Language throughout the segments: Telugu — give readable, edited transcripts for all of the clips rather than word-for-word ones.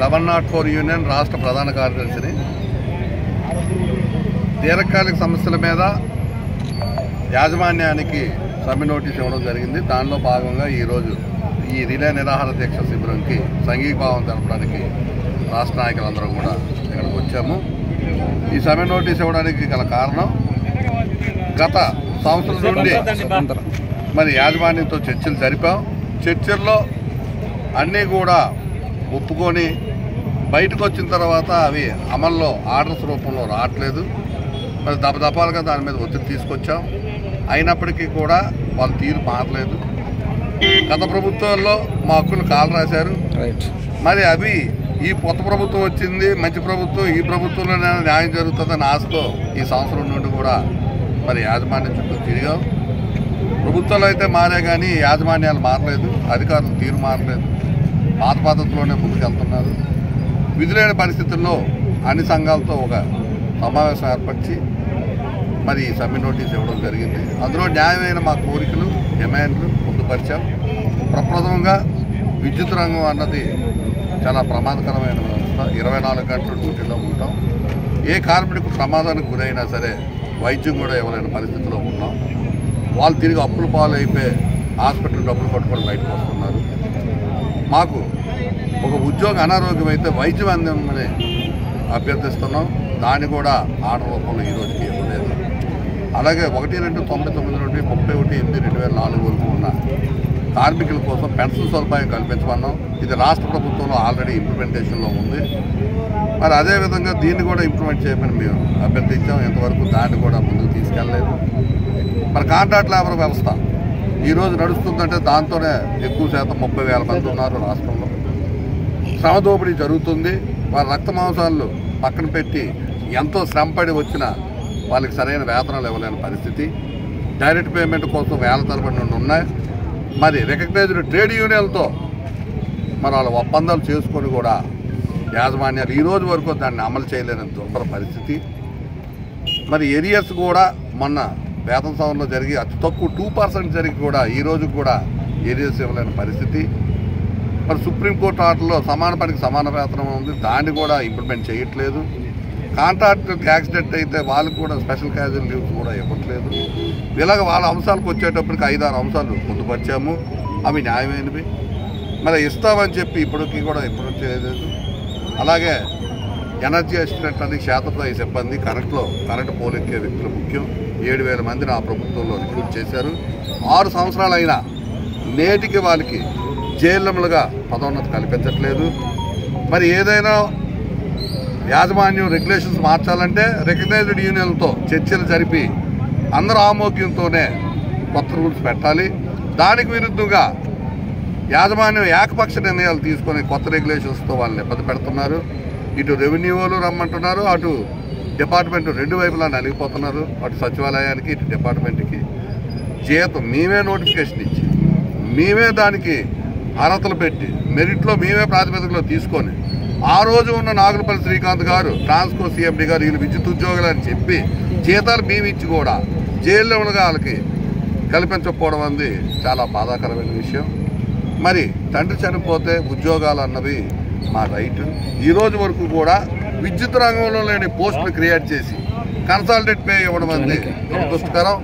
1104 యూనియన్ రాష్ట్ర ప్రధాన కార్యదర్శిని. దీర్ఘకాలిక సమస్యల మీద యాజమాన్యానికి సమ్మె నోటీస్ ఇవ్వడం జరిగింది. దానిలో భాగంగా ఈరోజు ఈ రిలే నిరాహార దీక్ష శిబిరంకి సంఘీభావం తెలపడానికి రాష్ట్ర నాయకులందరం కూడా ఇక్కడికి వచ్చాము. ఈ సమ్మె నోటీస్ ఇవ్వడానికి గల కారణం, గత సంవత్సరం నుండి మరి యాజమాన్యంతో చర్చలు జరిపాం. చర్చల్లో అన్నీ కూడా ఒప్పుకొని బయటకు వచ్చిన తర్వాత అవి అమల్లో ఆర్డర్స్ రూపంలో రావట్లేదు. మరి దపదపాలుగా దాని మీద ఒత్తిడి తీసుకొచ్చాం. అయినప్పటికీ కూడా వాళ్ళ తీరు మారలేదు. గత ప్రభుత్వాల్లో మా హక్కులు కాలు రాశారు. మరి అవి ఈ కొత్త ప్రభుత్వం వచ్చింది, మంచి ప్రభుత్వం, ఈ ప్రభుత్వంలోనే న్యాయం జరుగుతుందని ఆశతో ఈ సంవత్సరం నుండి కూడా మరి యాజమాన్యం చుట్టూ తిరిగాం. ప్రభుత్వాలు అయితే మారే కానీ యాజమాన్యాలు మారలేదు, అధికారులు తీరు మారలేదు, పాత పద్ధతిలోనే ముందుకెళ్తున్నారు. విధులేని పరిస్థితుల్లో అన్ని సంఘాలతో ఒక సమావేశం ఏర్పరిచి మరి సమ్మె నోటీస్ ఇవ్వడం జరిగింది. అందులో న్యాయమైన మా కోరికలు, డిమాండ్లు పొందుపరిచాం. ప్రప్రథమంగా విద్యుత్ రంగం అన్నది చాలా ప్రమాదకరమైన వ్యవస్థ. 24 గంటలు డ్యూటీలో ఉంటాం. ఏ కార్మికుడికి ప్రమాదానికి గురైనా సరే వైద్యం కూడా ఇవ్వలేని పరిస్థితిలో ఉన్నాం. వాళ్ళు తిరిగి అప్పుల పాలు అయిపోయి హాస్పిటల్ డబ్బులు పట్టుకొని బయటకు వస్తున్నారు. మాకు ఒక ఉద్యోగ అనారోగ్యం అయితే వైద్యం అందిందని అభ్యర్థిస్తున్నాం. దాన్ని కూడా ఆర్డర్ రూపంలో ఈరోజుకి ఇవ్వలేదు. అలాగే 1-2-99 నుండి 31-8-2004 వరకు ఉన్న కార్మికుల కోసం పెన్షన్ సదుపాయం కల్పించమన్నాం. ఇది రాష్ట్ర ప్రభుత్వంలో ఆల్రెడీ ఇంప్లిమెంటేషన్లో ఉంది. మరి అదేవిధంగా దీన్ని కూడా ఇంప్లిమెంట్ చేయమని మేము అభ్యర్థించాం. ఇంతవరకు దాన్ని కూడా ముందుకు తీసుకెళ్ళలేదు. మరి కాంట్రాక్ట్ లేబర్ వ్యవస్థ ఈరోజు నడుస్తుందంటే దాంతోనే ఎక్కువ శాతం 30,000 మంది ఉన్నారు రాష్ట్రంలో. శ్రమ దోపిడీ జరుగుతుంది. వారి రక్త మాంసాలు పక్కన పెట్టి ఎంతో శ్రమపడి వచ్చిన వాళ్ళకి సరైన వేతనాలు ఇవ్వలేని పరిస్థితి. డైరెక్ట్ పేమెంట్ కోసం వేల తరబడి నుండి ఉన్నాయి. మరి రికగ్నైజ్డ్ ట్రేడ్ యూనియన్లతో మరి వాళ్ళ ఒప్పందాలు చేసుకొని కూడా యాజమాన్యాలు ఈ రోజు వరకు దాన్ని అమలు చేయలేని దుర్భర పరిస్థితి. మరి ఏరియర్స్ కూడా మొన్న వేతన సవరణలో జరిగి అతి తక్కువ 2% జరిగి కూడా ఈ రోజు కూడా ఏరియర్స్ ఇవ్వలేని పరిస్థితి. మరి సుప్రీంకోర్టు ఆర్డర్లో సమాన పనికి సమాన వేతనం ఉంది, దాన్ని కూడా ఇంప్లిమెంట్ చేయట్లేదు. కాంట్రాక్ట్ యాక్సిడెంట్ అయితే వాళ్ళకు కూడా స్పెషల్ క్యాజువల్ లీవ్స్ కూడా ఇవ్వట్లేదు. ఇలాగ వాళ్ళ అంశాలకు వచ్చేటప్పటికి 5-6 అంశాలు పొందుపరిచాము. అవి న్యాయమైనవి. మరి ఇస్తామని చెప్పి ఇప్పటికీ కూడా ఎప్పుడు చేయలేదు. అలాగే ఎనర్జీ అసిస్టెంట్ అని క్షేత్రస్థాయి సిబ్బంది కరెంటు పోలెక్కే వ్యక్తులు ముఖ్యం. 7,000 మందిని ఆ ప్రభుత్వంలో రిక్రూట్ చేశారు. 6 సంవత్సరాలు అయినా నేటికి వాళ్ళకి జైళ్ళములుగా పదోన్నతి కల్పించట్లేదు. మరి ఏదైనా యాజమాన్యం రెగ్యులేషన్స్ మార్చాలంటే రికగ్నైజ్డ్ యూనియన్లతో చర్చలు జరిపి అందరూ ఆమోగ్యంతోనే కొత్త రూల్స్ పెట్టాలి. దానికి విరుద్ధంగా యాజమాన్యం ఏకపక్ష నిర్ణయాలు తీసుకొని కొత్త రెగ్యులేషన్స్తో వాళ్ళని ఇబ్బంది పెడుతున్నారు. ఇటు రెవెన్యూ వాళ్ళు రమ్మంటున్నారు, అటు డిపార్ట్మెంట్ రెండు వైపులా నలిగిపోతున్నారు. అటు సచివాలయానికి, ఇటు డిపార్ట్మెంట్కి జీతం మేమే నోటిఫికేషన్ ఇచ్చి మేమే దానికి అర్హతలు పెట్టి మెరిట్లో మేమే ప్రాతిపదికలో తీసుకొని ఆ రోజు ఉన్న నాగులపల్లి శ్రీకాంత్ గారు, ట్రాన్స్కో సిఎండి గారు వీళ్ళు విద్యుత్ ఉద్యోగులు అని చెప్పి జీతాలు మేము ఇచ్చి కూడా జైల్లో ఉన్న వాళ్ళకి కల్పించకపోవడం అనేది చాలా బాధాకరమైన విషయం. మరి తండ్రి చనిపోతే ఉద్యోగాలు అన్నవి మా రైట్. ఈ రోజు వరకు కూడా విద్యుత్ రంగంలో లేని పోస్టులు క్రియేట్ చేసి కన్సాలిడేట్ పే ఇవ్వడం అనేది దురదృష్టకరం.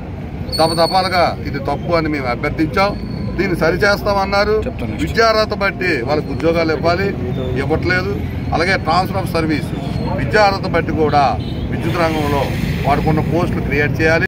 దపదపాలుగా ఇది తప్పు అని మేము అభ్యర్థించాం. దీన్ని సరిచేస్తామన్నారు. విద్యార్హత బట్టి వాళ్ళకి ఉద్యోగాలు ఇవ్వట్లేదు. అలాగే ట్రాన్స్ఫర్ ఆఫ్ సర్వీస్ విద్యార్హత బట్టి కూడా విద్యుత్ రంగంలో వాడుకున్న పోస్టులు క్రియేట్ చేయాలి.